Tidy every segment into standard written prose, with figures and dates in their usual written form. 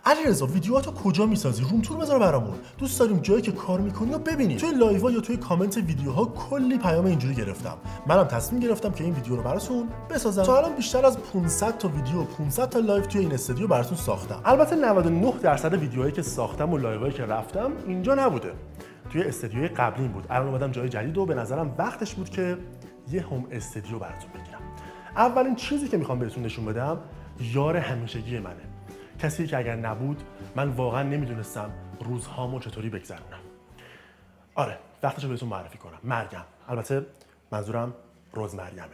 علیرضا ویدیوهاتو کجا میسازی؟ روم تور بذار برامون. دوست داریم جایی که کار میکنی رو ببینیم. توی لایوها یا توی کامنت ویدیوها کلی پیام اینجوری گرفتم. منم تصمیم گرفتم که این ویدیو رو براتون بسازم. تا الان بیشتر از 500 تا ویدیو، 500 تا لایو توی این استودیو براتون ساختم. البته 99% ویدیوهایی که ساختم و لایوهایی که رفتم اینجا نبوده. توی استودیوی قبلیم بود. الان اومدم جای جدید و به نظرم وقتش بود که یه هوم استودیو براتون بگیرم. اولین چیزی که میخوام بهتون نشون بدم یار همیشگی منه. کسی که اگر نبود من واقعا نمیدونستم روزهامو چطوری بگذرونم. آره وقتشو بهتون معرفی کنم. مریم، البته منظورم روز مریمه.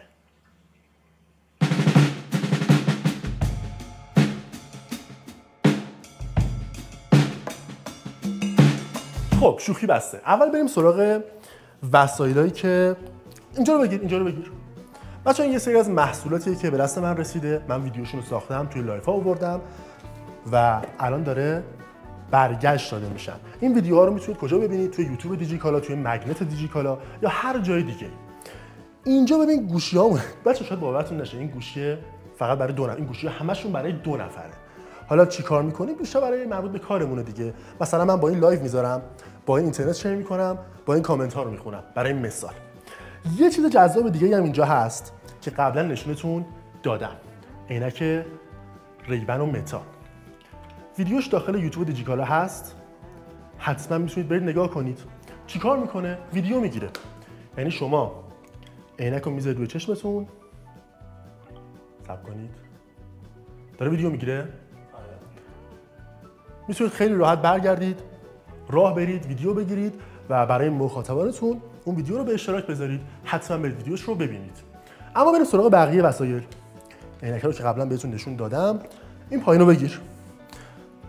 خب شوخی بسته. اول بریم سراغ وسایلایی که اینجا رو بگیر. بچه‌ها این یه سری از محصولاتیه که به دست من رسیده. من ویدیوشون رو ساختم، توی لایف‌ها آوردم و الان داره برگشت داده میشن. این ویدیوها رو میتونید کجا ببینید؟ توی یوتیوب دیجیکالا، توی مگنت دیجیکالا یا هر جای دیگه. اینجا ببین گوشیامون. بچه‌ها شاید باورتون نشه این گوشی فقط برای دو نفر. این گوشی همشون برای 2 نفره. حالا چی کار می‌کنیم؟ بیشتر برای مربوط به کارمونه دیگه. مثلا من با این لایو میذارم، با این اینترنت شیر میکنم، با این کامنت ها رو میخونم. برای مثال. یه چیز جذاب دیگه هم اینجا هست که قبلا نشونتون دادم. عینک ریبن و متا. ویدیوش داخل یوتیوب دیجیکالا هست. حتما میتونید برید نگاه کنید. چیکار میکنه؟ ویدیو میگیره. یعنی شما عینک رو میذارید روی چشمتون. صبر کنید. داره ویدیو میگیره؟ میتونید خیلی راحت برگردید، راه برید، ویدیو بگیرید و برای مخاطبانتون اون ویدیو رو به اشتراک بذارید. حتما برید ویدیوش رو ببینید. اما بریم سراغ بقیه وسایل. عینک‌ها رو که قبلا بهتون نشون دادم. این پایینو بگیر.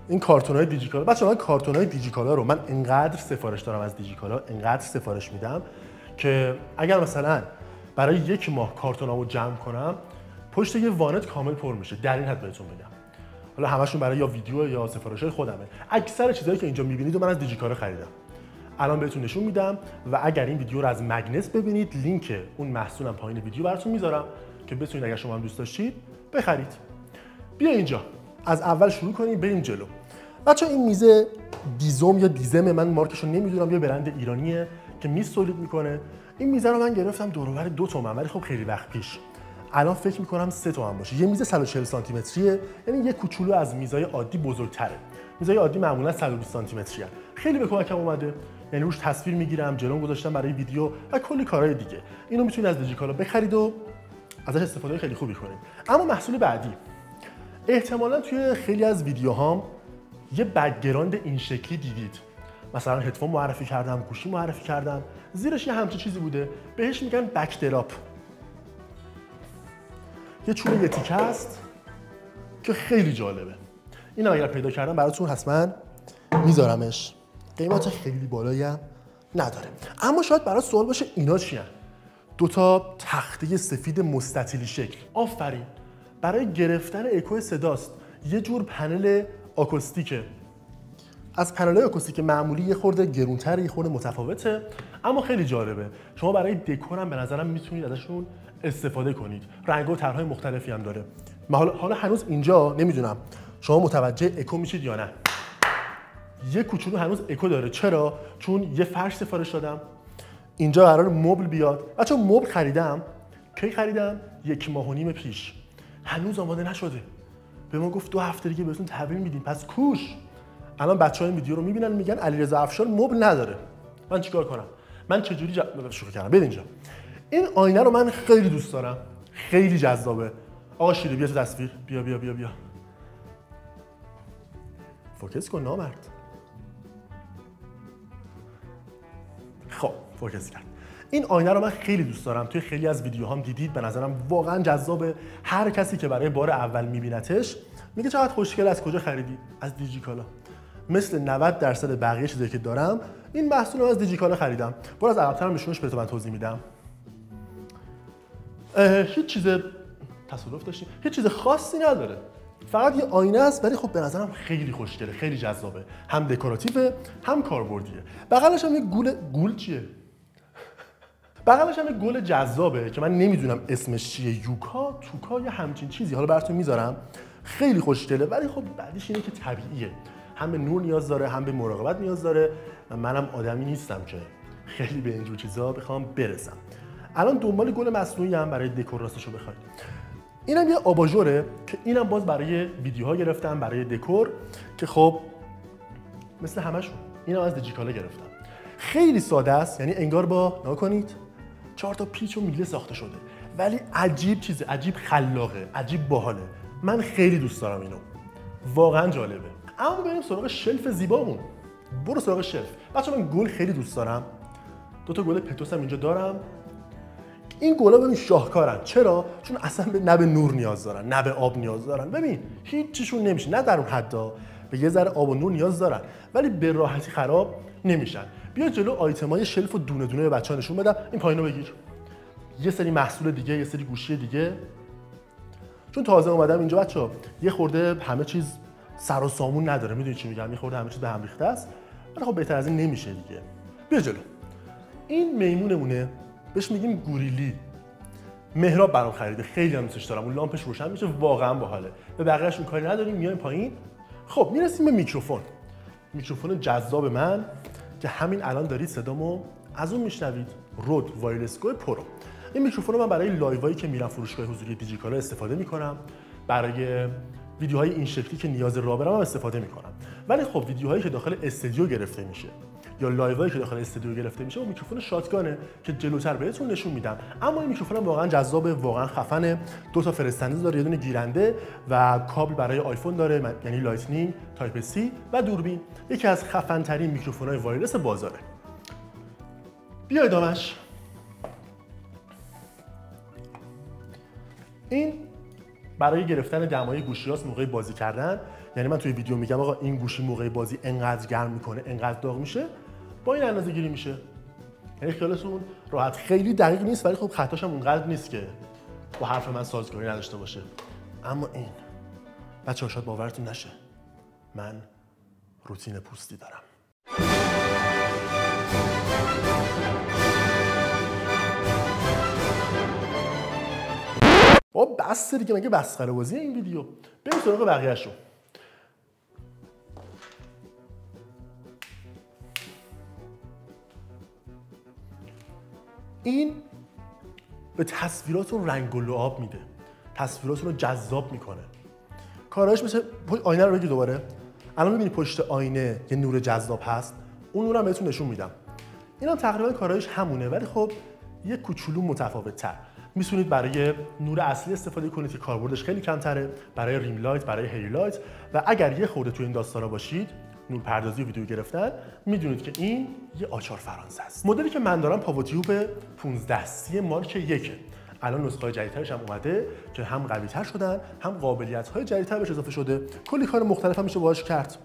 این کارتون‌های دیجیکالا. بچه‌ها من کارتون‌های دیجیکالا رو من انقدر سفارش دارم از دیجیکالا، انقدر سفارش میدم که اگر مثلا برای 1 ماه کارتونامو جمع کنم، پشت یه وانت کامل پر میشه. در این حد بهتون بگم. حالا همشون برای یا ویدیو یا سفارش‌های خودمه. اکثر چیزایی که اینجا می‌بینید رو من از دیجیکالا خریدم. الان بهتون نشون میدم و اگر این ویدیو رو از مگنت ببینید، لینک اون محصولم پایین ویدیو براتون میذارم که بتونید اگر شما هم دوست داشتید بخرید. بیا اینجا. از اول شروع کنیم بریم جلو. بچه‌ها این میزه دیزوم یا دیزم، من مارکشو نمیدونم، یه برند ایرانیه که میز تولید میکنه. این میزه رو من گرفتم دور و بر 2 تومن، ولی خب خیلی وقت پیش. الان فکر میکنم 3 تومن باشه. یه میز 140 سانتی متریه، یعنی یه کوچولو از میزای عادی بزرگتره. میزای عادی معمولا 120 سانتی متریه. خیلی به کمکم اومده. یعنی روش تصویر میگیرم، جلوم گذاشتم برای ویدیو و کلی کارهای دیگه. اینو میتونید از دیجیکالا بخرید و ازش استفاده خیلی خوبی کنید. اما محصول بعدی، احتمالاً توی خیلی از ویدیوهام یه بک‌گراند این شکلی دیدید. مثلا هدفون معرفی کردم، گوشی معرفی کردم، زیرش یه همچین چیزی بوده. بهش میگن بک‌دراپ. یه چوب تیکه است که خیلی جالبه. اینو اگر پیدا کردم براتون حتما میذارمش. قیمت خیلی بالایی هم نداره. اما شاید برات سوال باشه اینا چی هن؟ 2 تا تخته سفید مستطیلی شکل. آفرین. برای گرفتن اکو صداست. یه جور پنل آکوستیکه. از پنل‌های آکوستیک معمولی یه خورده گرونتر، یه خورده متفاوته، اما خیلی جالبه. شما برای دکور هم به نظرم میتونید ازشون استفاده کنید. رنگ و طرح‌های مختلفی هم داره. حالا هنوز اینجا نمیدونم شما متوجه اکو میشید یا نه. یه کوچولو هنوز اکو داره. چرا؟ چون یه فرش سفارش دادم. اینجا قرار مبل بیاد. بچه‌ها مبل خریدم. کی خریدم؟ 1.5 ماه پیش. هنوز آماده نشده. به ما گفت 2 هفته دیگه بهتون تحویل میدیم. پس کوش. الان بچه‌ها این ویدیو رو میبینن میگن علیرضا افشار مبل نداره. من چیکار کنم؟ من چجوری شروع کردم؟ ببین اینجا. این آینه رو من خیلی دوست دارم. خیلی جذابه. آقا شیری بیا تو تصویر. بیا. فوکس کن نامرد. خب فوکس کرد. این آینه رو من خیلی دوست دارم. توی خیلی از ویدیوهام دیدید. به نظرم واقعا جذابه. هر کسی که برای بار اول میبینتش میگه چقدر خوشگل، از کجا خریدی؟ از دیجیکالا. مثل 90% بقیه چیزایی که دارم این محصول رو از دیجیکالا خریدم. برو از عقب‌تر هم نشونش بده، من توضیح میدم. هیچ چیز تصادف داشتیم. هیچ چیز خاصی نداره. فقط یه آینه است، ولی خب به نظرم خیلی خوشگله، خیلی جذابه. هم دکوراتیوه، هم کاربردیه. بغلش هم یه گول چیه؟ بغلش هم یه گل جذابه که من نمیدونم اسمش چیه. یوکا، توکا یا همچین چیزی. حالا براتون میذارم. خیلی خوشگله، ولی خب بعدش اینه که طبیعیه، هم به نور نیاز داره، هم به مراقبت نیاز داره و منم آدمی نیستم که خیلی به اینجور چیزا بخوام برسم. الان دنبال گل مصنوعی هم برای دکور راستشو بخواید. اینم یه آباژوره که اینم باز برای ویدیوها گرفتم، برای دکور، که خب مثل همشون اینم از دیجیکالا گرفتم. خیلی ساده است، یعنی انگار با نکنید 4 تا پیچ و میله ساخته شده، ولی عجیب چیزه، عجیب خلاقه، عجیب باحاله. من خیلی دوست دارم اینو، واقعا جالبه. اما بریم سراغ شلف زیبامون. برو سراغ شلف. بچه‌ها من گل خیلی دوست دارم. 2 تا گل پتوس هم اینجا دارم. این گلا ببین شاهکارن. چرا؟ چون اصلا نه به نور نیاز دارن، نه به آب نیاز دارن. ببین هیچ چیشون نمیشه، نه در اون حدا، به یه ذره آب و نور نیاز دارن، ولی به راحتی خراب نمیشن. بیا جلو آیتمای شلف و دونه دونه به بچه‌ها نشون بدم. این پایینو بگیر. یه سری محصول دیگه، یه سری گوشی دیگه. چون تازه اومدم اینجا بچه‌ها، یه خورده همه چیز سر و سامون نداره. میدونی چی میگم؟ یه خورده همه چیز به هم ریخته است. ولی خب بهتر از این نمیشه دیگه. بیا جلو. این میمونمونه، بهش میگیم گوریلی. مهراب برام خریده، خیلی هم دوستش دارم. اون لامپش روشن میشه، واقعا باحاله. به بقیه‌اشون کاری نداریم، میایم پایین. خب میرسیم به میکروفون. میکروفون جذاب من که همین الان دارید صدامو از اون میشنوید. رود وایرلس گو پرو. این میکروفون رو من برای لایوایی که میرم فروشگاه حضوری دیجیکالا استفاده میکنم. برای ویدیوهای این شکلی که نیاز راه برم استفاده میکنم. ولی خب ویدیوهایی که داخل استودیو گرفته میشه یا لایوایی که داخل استودیو گرفته میشه، اون میکروفون شاتگانه که جلوتر بهتون نشون میدم. اما این میکروفون واقعا جذابه، واقعا خفنه. 2 تا فرستنده داره، یه دونه گیرنده و کابل برای آیفون داره، یعنی لایتنینگ، تایپ سی و دوربین. یکی از خفن ترین میکروفون‌های وایرلس بازاره. بیا ادامش. این برای گرفتن دمای گوشی‌هاست موقع بازی کردن. یعنی من توی ویدیو میگم آقا این گوشی موقع بازی انقدر گرم میکنه، انقدر داغ میشه، با این اندازه‌گیری میشه. یعنی خیالتون راحت. خیلی دقیق نیست، ولی خب خطاش هم اونقدر نیست که با حرف من سازگاری نداشته باشه. اما این بچه‌ها شاید باورتون نشه، من روتین پوستی دارم. با بس دیگه، مگه مسخره بازی این ویدیو؟ بریم سراغ بقیه‌شو. این به تصویراتون رنگ و لعاب میده، تصویراتون رو جذاب میکنه. کاراش مثل آینه رو بگیر دوباره. الان میبینی پشت آینه یه نور جذاب هست، اون نورم بهتون نشون میدم. اینم تقریبا کارایش همونه، ولی خب یه کوچولو متفاوت تر. میتونید برای نور اصلی استفاده کنید که کاربردش خیلی کمتره، برای ریم لایت، برای هی لایت. و اگر یه خورده تو این داستانا باشید، نور پردازی و ویدیو گرفتن، میدونید که این یه آچار فرانسه است. مدلی که من دارم پاوتیوب 15C مارک 1. الان نسخه‌های جدیدترش هم اومده که هم قوی‌تر شدن، هم قابلیت‌های جدیدتر بهش اضافه شده. کلی کار مختلف هم میشه باهاش کرد.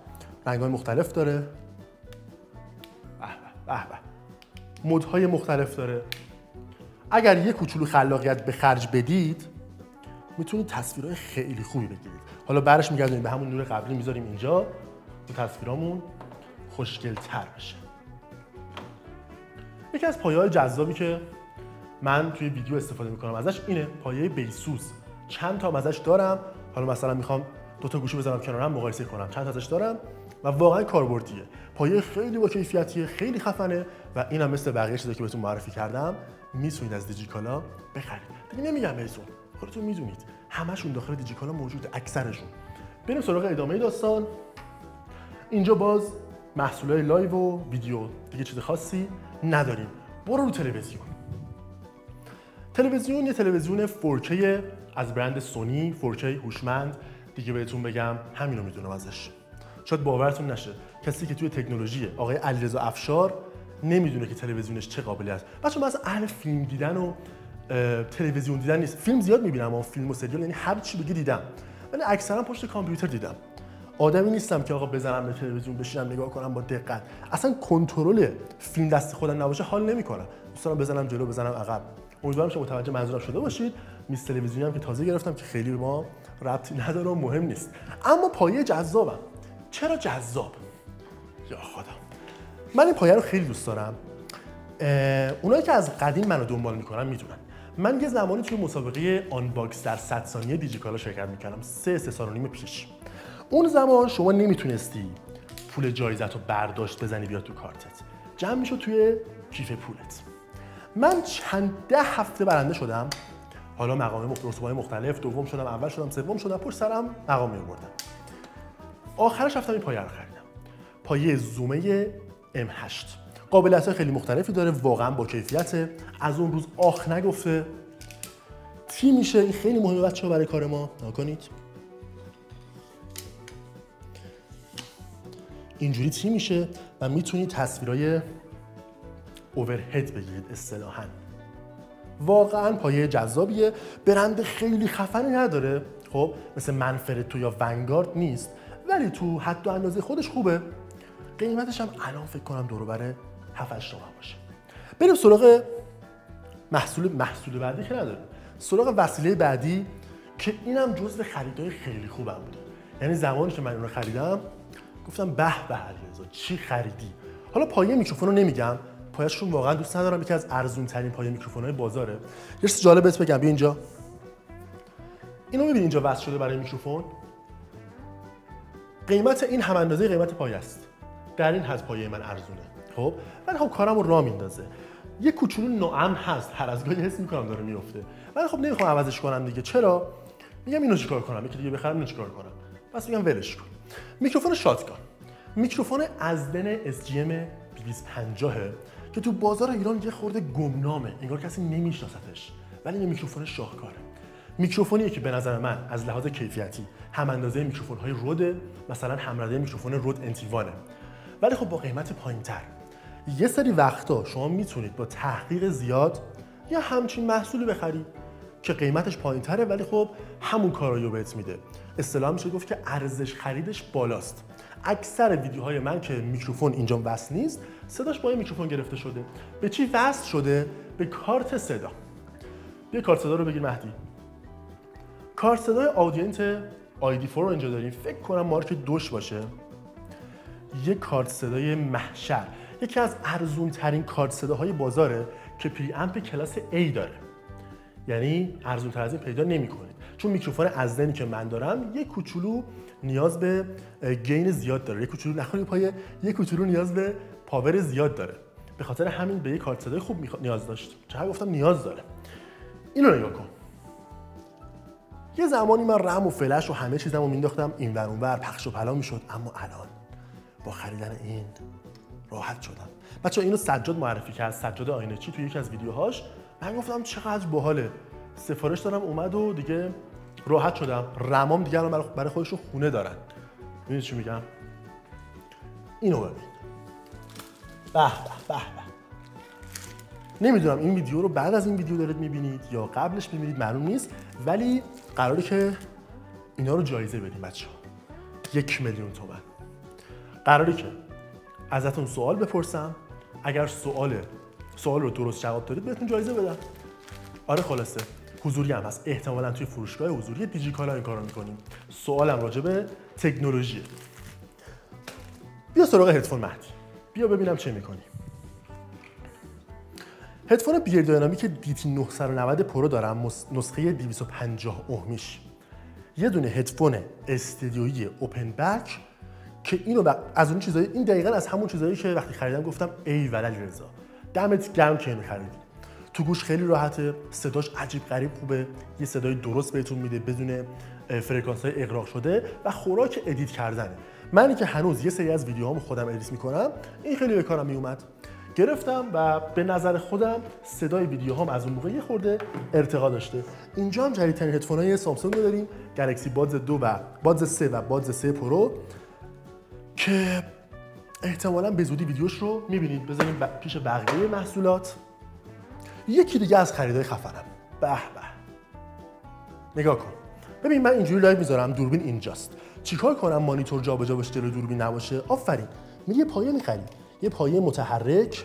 رنگ‌های مختلف داره. به به. مدهای مختلف داره. اگر یه کوچولو خلاقیت به خرج بدید، میتونید تصویرهای خیلی خوبی بگیرید. حالا برش میگردونیم به همون نور قبلی، میذاریم اینجا تا تصویرامون خوشگل‌تر بشه. یکی از پایه‌های جذابی که من توی ویدیو استفاده میکنم ازش اینه پایه بیسوس. چند تا ازش دارم. حالا مثلا میخوام 2 تا گوشی بذارم کنارم مقایسه کنم، چند تا ازش دارم و واقعا کاربردیه. پایه خیلی با کیفیتیه، خیلی خفنه و اینم مثل بقیه چیزایی که بهتون معرفی کردم میتونید از دیجیکالا بخرید. دیگه نمیگم بهتون، خودتون میدونید همشون داخل دیجیکالا موجوده، اکثرشون. بریم سراغ ادامه داستان. اینجا باز محصولات لایو و ویدیو، دیگه چیز خاصی نداریم. برو رو تلویزیون. تلویزیون یه تلویزیون 4K از برند سونی، 4K هوشمند. دیگه بهتون بگم همینو میدونم ازش. شاید باورتون نشه کسی که توی تکنولوژی آقای علیرضا افشار نمیدونه که تلویزیونش چه قابلیت. بچه‌ها من اصلا اهل فیلم دیدن و تلویزیون دیدن نیست. فیلم زیاد میبینم و فیلم و سریال یعنی هر چی بگی دیدم، ولی اکثرا پشت کامپیوتر دیدم. آدمی نیستم که آقا بزنم به تلویزیون بشینم نگاه کنم با دقت. اصلا کنترل فیلم دست خودم نباشه حال نمیکنم. دوست دارم بزنم جلو، بزنم عقب. امیدوارم شما متوجه منظورم شده باشید. میز تلویزیونی هم که تازه گرفتم که خیلی به ما ربطی نداره و مهم نیست. اما پایه جذابم. چرا جذاب؟ یا خدا. من این پایه رو خیلی دوست دارم. اونایی که از قدیم منو دنبال میکنن میدونن. من یه زمانی توی مسابقه آنباکس در 100 ثانیه دیجیکالا شرکت میکردم 3 سال و نیم پیش. اون زمان شما نمیتونستی پول جایزت رو برداشت بزنی بیاد تو کارتت، جمع میشد توی کیف پولت. من چند ده هفته برنده شدم، حالا مقام رتبه‌های مختلف، دوم شدم، اول شدم، سوم شدم، پشت سرم مقام می‌آوردم. آخرش رفتم این پایه رو خریدم. پایه زومه M8. قابلیت‌های خیلی مختلفی داره، واقعا با کیفیته. از اون روز آخ نگفته. تی میشه، این خیلی مهمه بچه‌ها برای کار ما. نکنید. اینجوری تی میشه و میتونید تصویرای اوورهد بگیرید اصطلاحاً. واقعاً پایه جذابیه، برند خیلی خفنی نداره، خب مثل منفرتو یا ونگارد نیست، ولی تو حد و اندازه خودش خوبه. قیمتش هم الان فکر کنم دور و بر 7-8 تومن باشه. بریم سراغ محصول بعدی که نداره. سراغ وسیله بعدی که اینم جزو خریدای خیلی خوبم بوده. یعنی زمانی که من اون رو خریدم گفتم به به علیرضا چی خریدی؟ حالا پایه میکروفون رو نمیگم، پایه‌شون واقعا دوست ندارم، یکی از ارزون ترین پایه میکروفون‌های بازاره. یه چیز جالب بهت بگم، بیا اینجا. اینو می‌بینی اینجا وصل شده برای میکروفون؟ قیمت این هم اندازه قیمت پایه است. در این حد پایه من ارزونه. خب من خب کارمو راه میندازه. یه کوچولو ناامن هست، هر از گاهی حس می‌کنم داره میفته. ولی خب نمی‌خوام عوضش کنم دیگه. چرا؟ میگم اینو چیکار کنم؟ یکی دیگه بخرم اینو چیکار کنم؟ پس میگم ولش کن. میکروفون شاتگان. میکروفون ازدن SGM 250 که تو بازار ایران یه خورده گمنامه، انگار کسی نمیشناستش، ولی این میکروفون شاهکاره. میکروفونیه که به نظر من از لحاظ کیفیتی هم اندازه میکروفون‌های رود، مثلا همرده میکروفون رود انتیوانه، ولی خب با قیمت پایین‌تر. یه سری وقتا شما میتونید با تحقیق زیاد یا همچین محصولی بخرید که قیمتش پایین‌تره ولی خب همون کارایو بهت میده. اصطلاحاً میشه گفت که ارزش خریدش بالاست. اکثر ویدیوهای من که میکروفون اینجا وصل نیست، صداش با این میکروفون گرفته شده. به چی وصل شده؟ به کارت صدا. بیا کارت صدا رو بگیر مهدی. کارت صدای آودینت ID4 رو اینجا داریم. فکر کنم مارک دوش باشه. یه کارت صدای محشر. یکی از ارزون ترین کارت صداهای بازاره که پری امپ کلاس A داره. یعنی ارزون تر از این پیدا نمی‌کنید. چون میکروفون ازدنی که من دارم یه کوچولو نیاز به گین زیاد داره، یه کوچولو نخوری پایه، یه کوچولو نیاز به پاور زیاد داره. به خاطر همین به یه کارت صدای خوب نیاز داشت. چرا گفتم نیاز داره. اینو نگاه کن. یه زمانی من رم و فلش و همه چیزمو مینداختم اینور اونور، پخش و پلا میشد، اما الان با خریدن این راحت شدم. بچه‌ها اینو سجاد معرفی کرد، سجاد آینچی توی یکی از ویدیوهاش. من گفتم چقدر باحاله. سفارش دارم اومد و دیگه راحت شدم. رمام دیگه الان برای خودشون خونه دارن. ببینید چی میگم؟ اینو ببین. به به به به. نمیدونم این ویدیو رو بعد از این ویدیو دارید میبینید یا قبلش میبینید، معلوم نیست، ولی قراره که اینا رو جایزه بدیم بچه‌ها. 1 میلیون تومان. قراره که ازتون سوال بپرسم، اگر سوال رو درست جواب دادید بهتون جایزه بدم. آره خلاصه حضوری هم هست، احتمالاً توی فروشگاه حضوری دیجیکالا این کارو می‌کنیم. سوالم راجع به تکنولوژی. بیا سراغ هدفون مهدی. بیا ببینم چه می‌کنی. هدفون بیرداینامیک DT 990 پرو دارم، نسخه 250 اوهمیش. یه دونه هدفون استودیویی اوپن بک که اینو از اون چیزایی، این دقیقاً از همون چیزایی که وقتی خریدم گفتم ای ولل رضا دمت گرم که اینو خریدی. تو گوش خیلی راحته، صداش عجیب غریب خوبه، یه صدای درست بهتون میده بدون فرکانس‌های اغراق شده و خوراک ادیت کردنه. منی که هنوز یه سری از ویدیوهامو خودم ادیت میکنم، این خیلی به کارم میومد. گرفتم و به نظر خودم صدای ویدیوهام از اون موقع یه خورده ارتقا داشته. اینجا هم جدیدترین هدفونای سامسونگ رو داریم، گلکسی بادز 2 و بادز 3 و بادز 3 پرو که احتمالاً به زودی ویدیوش رو می‌بینید. بذاریم پیش بقیه محصولات. یکی دیگه از خریدای خفنم. به به. نگاه کن. ببین من اینجوری لایو میذارم، دوربین اینجاست. چیکار کنم مانیتور جابجا بشه جلوی دوربین نباشه؟ آفرین. میری یه پایه می‌خری. یه پایه متحرک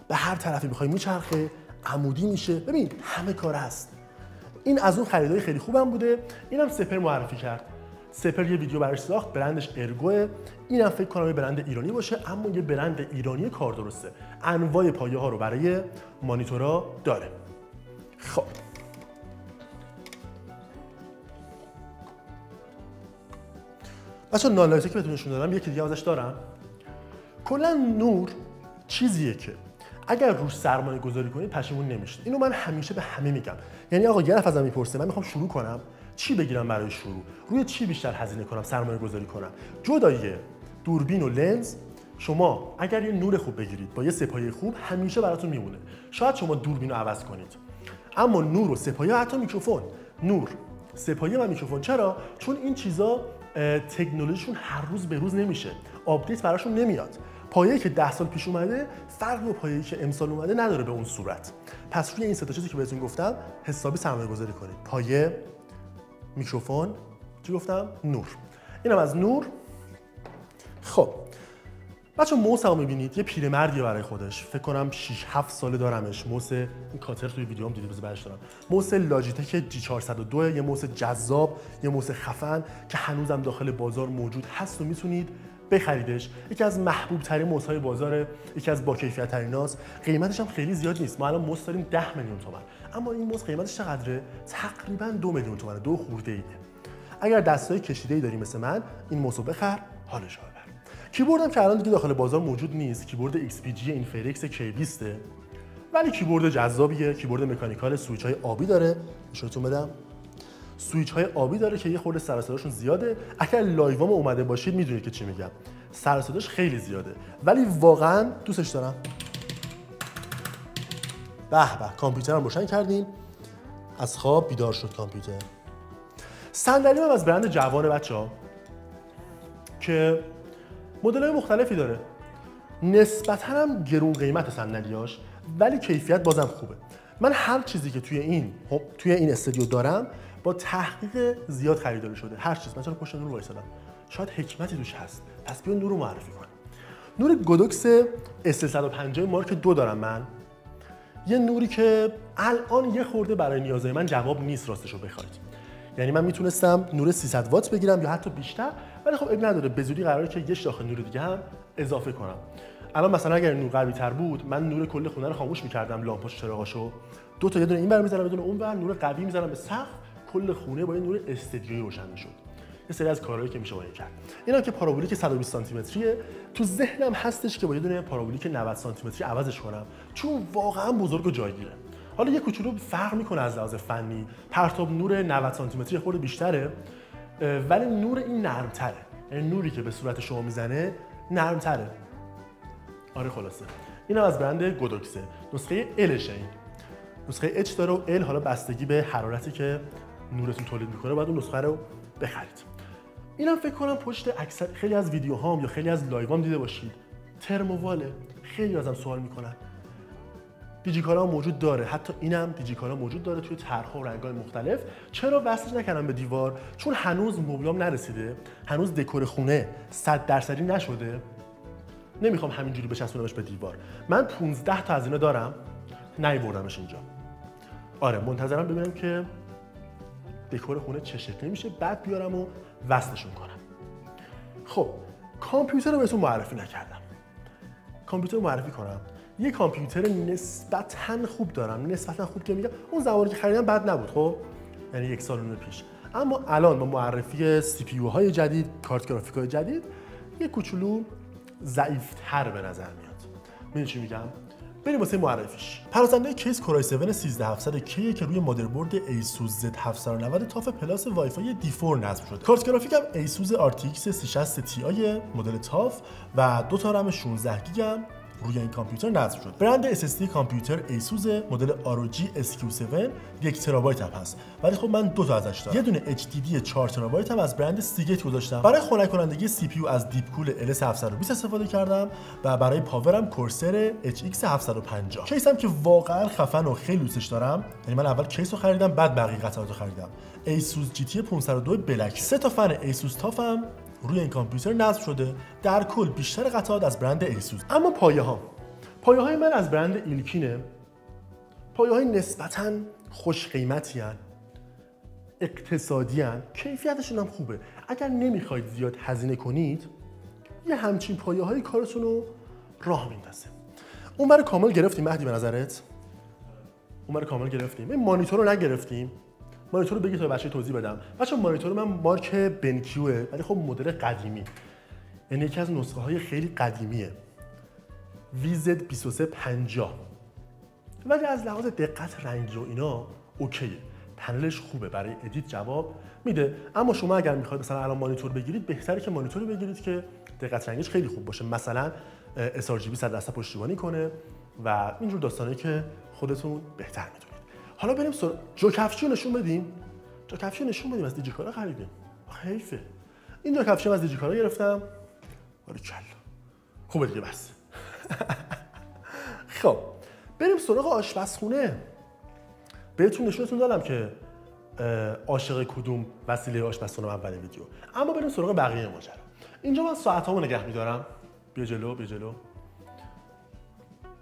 به هر طرفی بخوای میچرخه، عمودی میشه. ببین همه کار هست. این از اون خریدای خیلی خوبم بوده. اینم سپر معرفی کرد. سپر یه ویدیو براش ساخت، برندش ارگوه. اینم فکر کنم یه برند ایرانی باشه، اما یه برند ایرانی کار درسته. انواع پایه ها رو برای مانیتورها داره. خب بچه‌ها نانلایتی که بهتون نشون دادم یکی دیگه ازش دارم. کلا نور چیزیه که اگر روش سرمایه گذاری کنید پشیمون نمیشید. اینو من همیشه به همه میگم. یعنی آقا یه نفر ازم میپرسه من میخوام شروع کنم، چی بگیرم برای شروع؟ روی چی بیشتر هزینه کنم، سرمایه گذاری کنم؟ جدای دوربین و لنز، شما اگر یه نور خوب بگیرید با یه سه‌پایه خوب همیشه براتون میمونه. شاید شما دوربین رو عوض کنید، اما نور و سه‌پایه، حتی میکروفون، نور، سه‌پایه و میکروفون. چرا؟ چون این چیزا تکنولوژیشون هر روز به روز نمیشه، آپدیت براشون نمیاد. پایه‌ای که 10 سال پیش اومده فرق با پایه‌ای که امسال اومده نداره به اون صورت. پس روی این سه تا چیزی که بهتون گفتم حسابی سرمایه گذاری کنید. پایه، میکروفون، چی گفتم؟ نور. اینم از نور. خب بچه‌ها موسمو می‌بینید، یه پیرمردیه برای خودش، فکر کنم 6 7 ساله دارمش. موس این کاتر توی ویدیوام دیدید، بذار برش دارم. موس لاجیتک G402، یه موس جذاب، یه موس خفن که هنوزم داخل بازار موجود هست و میتونید بخریدش. یکی از محبوب ترین موس‌های بازاره، یکی از با کیفیت تریناست. قیمتش هم خیلی زیاد نیست. ما الان موس داریم 10 میلیون تومان، اما این موس قیمتش چقدره؟ تقریبا 2 میلیون تومان، 2 خورده ایه. اگر دستای کشیده‌ای داری مثل من، این موسو بخر، حالش ببر. کیبوردم که الان دیگه داخل بازار موجود نیست، کیبورد XPG اینفرکس K20، ولی کیبورد جذابیه. کیبورد مکانیکال، سویچ های آبی داره، نشونتون بدم. سویچ های آبی داره که یه خورده سر و صداشون زیاده. اگر لایوام اومده باشید میدونید که چی میگم. سر و صداش خیلی زیاده، ولی واقعا دوستش دارم. به به، کامپیوترم روشن کردیم. از خواب بیدار شد کامپیوتر. صندلی هم از برند جوان بچه‌ها که مدل‌های مختلفی داره. نسبتاً هم گرون قیمت صندلیاش، ولی کیفیت بازم خوبه. من هر چیزی که توی این استودیو دارم با تحقیق زیاد خریداری شده. هر چیز. مثلا پشت نور وایسادم، شاید حکمتی توش هست، پس بیا نور رو معرفی کنم. نور گودوکس S150 مارک 2 دارم من. یه نوری که الان یه خورده برای نیازهای من جواب نیست راستشو بخواید. یعنی من میتونستم نور 300 وات بگیرم یا حتی بیشتر، ولی خب اب نداره، به زودی قراره که یه شاخه نور دیگه هم اضافه کنم. الان مثلا اگر نور قوی تر بود، من نور کل خونه رو خاموش میکردم، لامپاش چراغاشو دو تا، یه دونه این ور میذارم، یه دونه اون ور، نور قوی میذارم به سقف، کل خونه با یه نور استدیویی روشن میشد. یه سری از کارهایی که میشه با این کرد. اینا که پارابولیک 120 سانتی متریه، تو ذهنم هستش که با یه دونه پارابولیک 90 سانتی متری عوضش کنم، چون واقعا بزرگ و جایگیره. حالا یه کوچولو فرق میکنه از لحاظ فنی، پرتاب نور 90 سانتی متری خورده بیشتره، ولی نور این نرمتره. یعنی نوری که به صورت شما میزنه نرمتره. آره خلاصه. این از برند گودوکسه. نسخه Lشه این. نسخه H داره و L حالا بستگی به حرارتی که نورتون تولید میکنه باید اون نسخه رو بخرید. اینم فکر کنم پشت اکثر خیلی از ویدیوهام یا خیلی از لایوام دیده باشید. ترموواله. خیلی ازم سوال میکنن. دیجیکالا موجود داره، حتی اینم دیجیکالا موجود داره توی طرح‌ها و رنگ‌های مختلف. چرا وصلش نکردم به دیوار؟ چون هنوز مبلام نرسیده، هنوز دکور خونه 100% نشده. نمیخوام همینجوری بچسبونمش به دیوار. من 15 تا از اینا دارم، نیاوردمش اینجا. آره منتظرم ببینم که دکور خونه چه شکلی میشه، بعد بیارم و وصلشون کنم. خب کامپیوتر رو بهتون معرفی نکردم. کامپیوتر رو معرفی کنم. یه کامپیوتر نسبتاً خوب دارم. نسبتاً خوب که میگم اون زمانی که خریدم بد نبود، خب یعنی 1 سال و نیم پیش. اما الان با معرفی CPU های جدید، کارت گرافیک های جدید، یه کوچولو ضعیف‌تر به نظر میاد. میدونی چی میگم؟ بریم واسه معرفیش. پرازنده کیس کورای 7 13700 کی که روی مادربرد ایسوس Z790 تاف پلاس وای فای دی4 نصب شده. کارت گرافیک هم ایسوس RTX 360 Ti مدل تاف و 2 تا رم 16 گیگ روی این کامپیوتر نصب شد. برند SSD کامپیوتر ایسوس مدل ROG SQ7 1 ترابایت هم هست، ولی خب من 2 تا ازش دارم. یه دونه HDD 4 ترابایت هم از برند سیگیت گذاشتم. برای خنک کنندگی CPU از دیپکول LS720 استفاده کردم و برای پاورم کورسر HX 750. کیسم که واقعا خفن و خیلی دوستش دارم. یعنی من اول کیس رو خریدم، بعد بقیه قطعات رو خریدم. ASUS GT 502 بلک. 3 تا فن ایسوس تافم روی این کامپیوتر نصب شده. در کل بیشتر قطعات از برند ایسوس. اما پایه‌های من از برند ایلکینه. پایه‌های نسبتاً خوش قیمتی ان، اقتصادی ان، کیفیتشون هم خوبه. اگر نمیخواید زیاد هزینه کنید، یه همچین پایه‌های کارتون رو راه میندازه. اون برای کامل گرفتیم مهدی به نظرت؟ اون رو کامل گرفتیم. این مانیتور رو نگرفتیم. مانیتور رو بگید تا بچه توضیح بدم. بچه مانیتور من مارک بنکیوه، ولی خب مدل قدیمی. یعنی یکی از نسخه های خیلی قدیمیه. VZ2350. ولی از لحاظ دقت رنگی و اینا اوکیه. پنلش خوبه، برای ادیت جواب میده. اما شما اگر میخواید مثلا الان مانیتور بگیرید، بهتره که مانیتوری بگیرید که دقت رنگیش خیلی خوب باشه. مثلا sRGB 100% پشتیبانی کنه و اینجور داستانه که خودتون بهتر میدونید. حالا بریم جوکفچی رو نشون بدیم. جوکفچی رو نشون بدیم، از دیجیکارا خریدیم. حیفه. این جوکفچی از دیجیکارا گرفتم. باریکلا. خوبه دیگه بس. خب بریم سراغ آشپزخونه. بهتون نشونتون دادم که عاشق کدوم وسیله آشپزخونه اول ویدیو. اما بریم سراغ بقیه ماجرا. اینجا من ساعتامو نگه می‌دارم. بیا جلو، بیا جلو.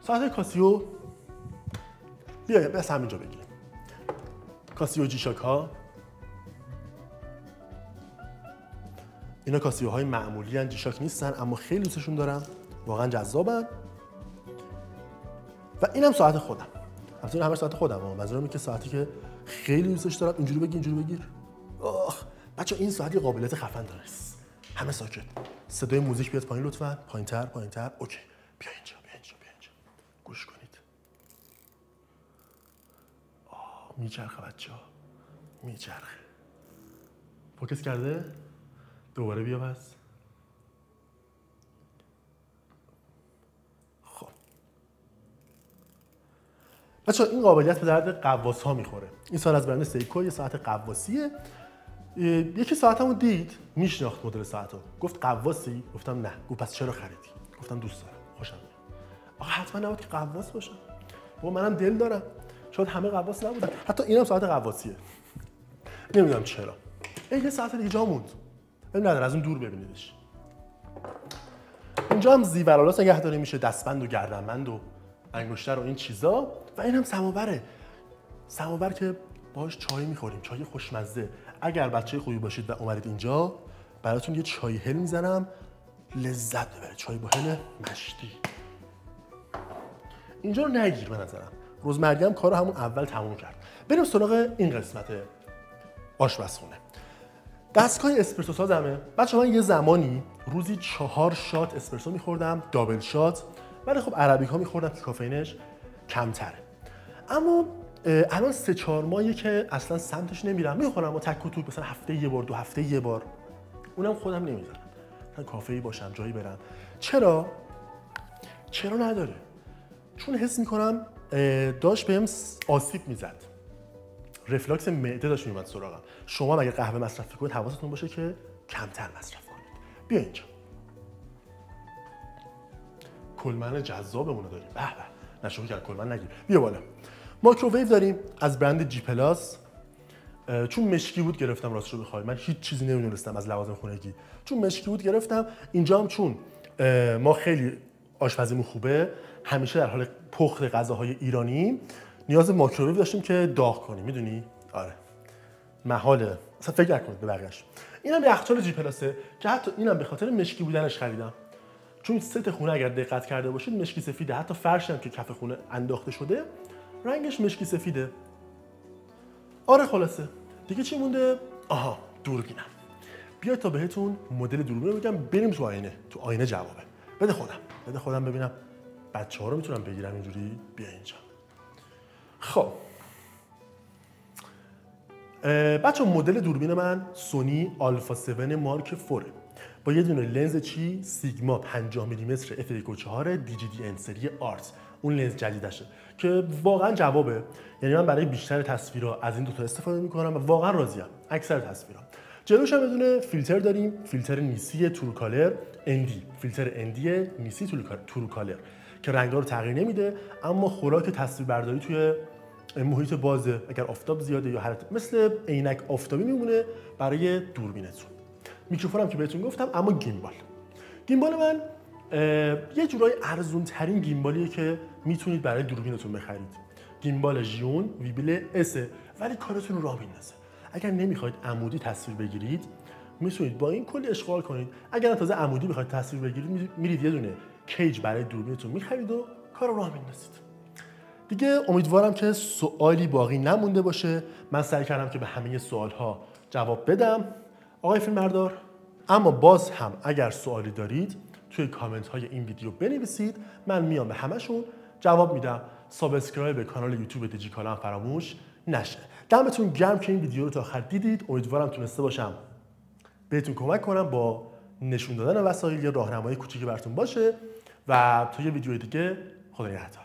ساعت کاسیو. بیا بس همینجا بگیریم. کاسیو جی شاک ها. اینا کاسیوهای معمولی ان، جی شاک نیستن، اما خیلی دوستشون دارم. واقعا جذابن. و اینم ساعت خودم. البته همه ساعت خودم، منظورم اینه که ساعتی که خیلی دوستش دارم. اینجوری بگیر، اینجوری بگیر. بچه این ساعت یه قابلیت خفن داره. همه ساکت. صدای موزیک بیاد پایین لطفاً. پایین‌تر، پایین‌تر. اوکی. بیا اینجا، بیا اینجا، بیا اینجا. گوش کنید. میچرخه بچه‌ها. میچرخه. فوکس کرده؟ دوباره بیا پس. خب. بچه‌ها این قابلیت به درد قواس‌ها میخوره. این ساعت از برند سیکو، یه ساعت قواسیه. یکی ساعتمو دید، میشناخت مدل ساعتو. گفت قواسی؟ گفتم نه. گفت پس چرا خریدی؟ گفتم دوست دارم، خوشم میاد. آخه حتما نباید که قواس باشه. بابا منم دل دارم. شاید همه قواس نبودن. حتی اینم ساعت قواسیه. نمیدونم چرا. یه ساعت دیگه جا موند. ولی نداره، از اون دور ببینیدش. اینجا هم زیورالاس نگهداری میشه، دستبند و گردنبند و انگشتر و این چیزا. و اینم سماوره. سماور که باهاش چای میخوریم، چای خوشمزه. اگر بچه خوبی باشید و اومدید اینجا، براتون یه چای هل میزنم، لذت ببرید. چای با هل مشتی. اینجا رو نگیر به نظرم. روزمرگی هم کارو همون اول تموم کرد. بریم سراغ این قسمت آشپزخونه. دستگاه اسپرسو سازمه. بچه من یه زمانی روزی 4 شات اسپرسو میخوردم، دابل شات. ولی خب عربیکا میخوردم که کافئینش کمتره. اما الان 3-4 ماهیه که اصلا سمتش نمیرم. میخورم و تک و توک، مثلا هفته یه بار، 2 هفته یه بار. اونم خودم نمیزنم. مثلا کافه‌ای باشم، جایی برم. چرا نداره؟ چون حس میکنم داشت بهم آسیب میزد. رفلاکس معده داشت میومد سراغم. شما اگه قهوه مصرف کنید حواستون باشه که کمتر مصرف کنید. بیا اینجا. کلمن جذابمون رو داریم. به به. نشون کرد کلمن نگیر. بیا بالا. مایکروویو داریم از برند جی پلاس. چون مشکی بود گرفتم، راستش رو بخوای من هیچ چیزی نمیدونستم از لوازم خونگی. چون مشکی بود گرفتم. اینجا هم چون ما خیلی آشپزیمون خوبه، همیشه در حال پخت غذاهای ایرانی نیاز مایکروویو داشتیم که داغ کنیم. میدونی؟ آره. محاله. اصلا فکر نکنید به بقیه‌اش. اینم یخچال جی پلاسه که حتی اینم به خاطر مشکی بودنش خریدم. چون ست خونه اگر دقت کرده باشید مشکی سفیده. حتی فرشی هم که کف خونه انداخته شده رنگش مشکی سفیده. آره خلاصه. دیگه چی مونده؟ آها، دوربینم. بیا تا بهتون مدل دوربین رو بگم، بریم تو آینه. تو آینه جوابه. بده خودم ببینم بچه‌ها رو میتونم بگیرم اینجوری. بیا اینجا. خب بچه مدل دوربین من سونی آلفا 7 مارک 4 با یه دونه لنز چی سیگما 50 میلیمتر f1.4 DGDN سری آرت. اون لنز جدیدشه که واقعا جوابه. یعنی من برای بیشتر تصویرها از این دوتا استفاده میکنم و واقعا راضیم. اکثر تصویرها. جلوش هم یه دونه فیلتر داریم، فیلتر نیسی تروکالر ND، فیلتر ND نیسی تروکالر که رنگ‌ها رو تغییر نمیده، اما خوراک تصویربرداری توی محیط بازه. اگر آفتاب زیاده یا حرارت، مثل عینک آفتابی میمونه برای دوربینتون. میکروفونم که بهتون گفتم. اما گیمبال من یه جورای ارزون ترین گیمبالیه که میتونید برای دوربینتون بخرید. گیمبال ژیون ویبل اس، ولی کارتون رو راه میندازه. اگر نمیخواید عمودی تصویر بگیرید میتونید با این کلی اشغال کنید. اگر تازه عمودی بخواید تصویر بگیرید میرید یه دونه کیج برای دوربینتون میخرید و کار رو راه میندازید. دیگه امیدوارم که سوالی باقی نمونده باشه. من سعی کردم که به همه سوالها جواب بدم آقای فیلمبردار. اما باز هم اگر سوالی دارید توی کامنت های این ویدیو بنویسید، من میام به همشون جواب میدم. سابسکرایب به کانال یوتیوب دیجیکالا هم فراموش نشه. دمتون گرم که این ویدیو رو تا آخر دیدید. امیدوارم تونسته باشم بهتون کمک کنم با نشون دادن وسایل یا راهنمای کوچیکی براتون باشه. و تا یه ویدیو دیگه، خدا نگهدار.